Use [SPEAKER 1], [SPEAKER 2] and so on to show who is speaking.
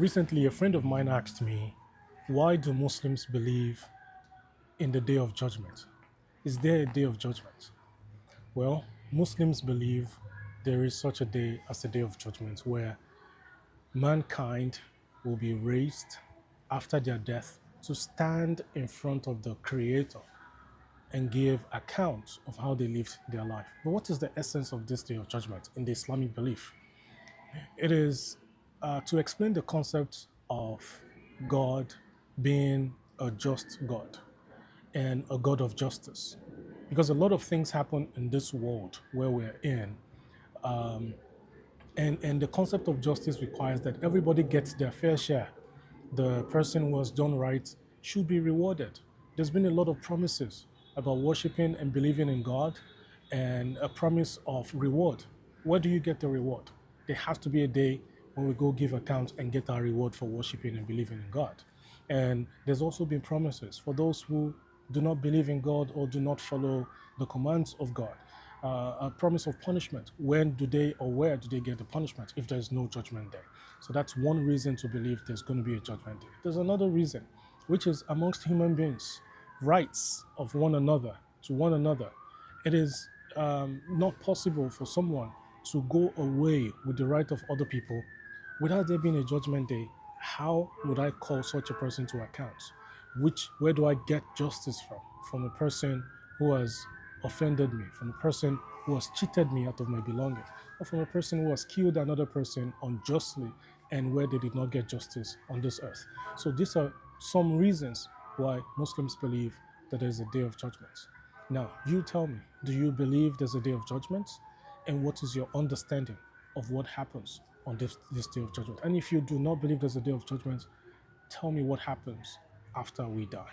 [SPEAKER 1] Recently, a friend of mine asked me, why do Muslims believe in the Day of Judgment? Is there a Day of Judgment? Well, Muslims believe there is such a day as the Day of Judgment where mankind will be raised after their death to stand in front of the Creator and give account of how they lived their life. But what is the essence of this Day of Judgment in the Islamic belief? It is to explain the concept of God being a just God and a God of justice. Because a lot of things happen in this world where we're in, and the concept of justice requires that everybody gets their fair share. The person who has done right should be rewarded. There's been a lot of promises about worshiping and believing in God and a promise of reward. Where do you get the reward? There has to be a day when we go give account and get our reward for worshiping and believing in God. And there's also been promises for those who do not believe in God or do not follow the commands of God. A promise of punishment. When do they or where do they get the punishment if there's no judgment day? So that's one reason to believe there's going to be a judgment day. There's another reason, which is amongst human beings, rights of one another to one another. It is not possible for someone to go away with the right of other people without there being a judgment day. How would I call such a person to account? Where do I get justice from? From a person who has offended me, from a person who has cheated me out of my belongings, or from a person who has killed another person unjustly and where they did not get justice on this earth. So these are some reasons why Muslims believe that there is a day of judgment. Now, you tell me, do you believe there's a day of judgment? And what is your understanding of what happens on this day of judgment? And if you do not believe there's a day of judgment, tell me what happens after we die.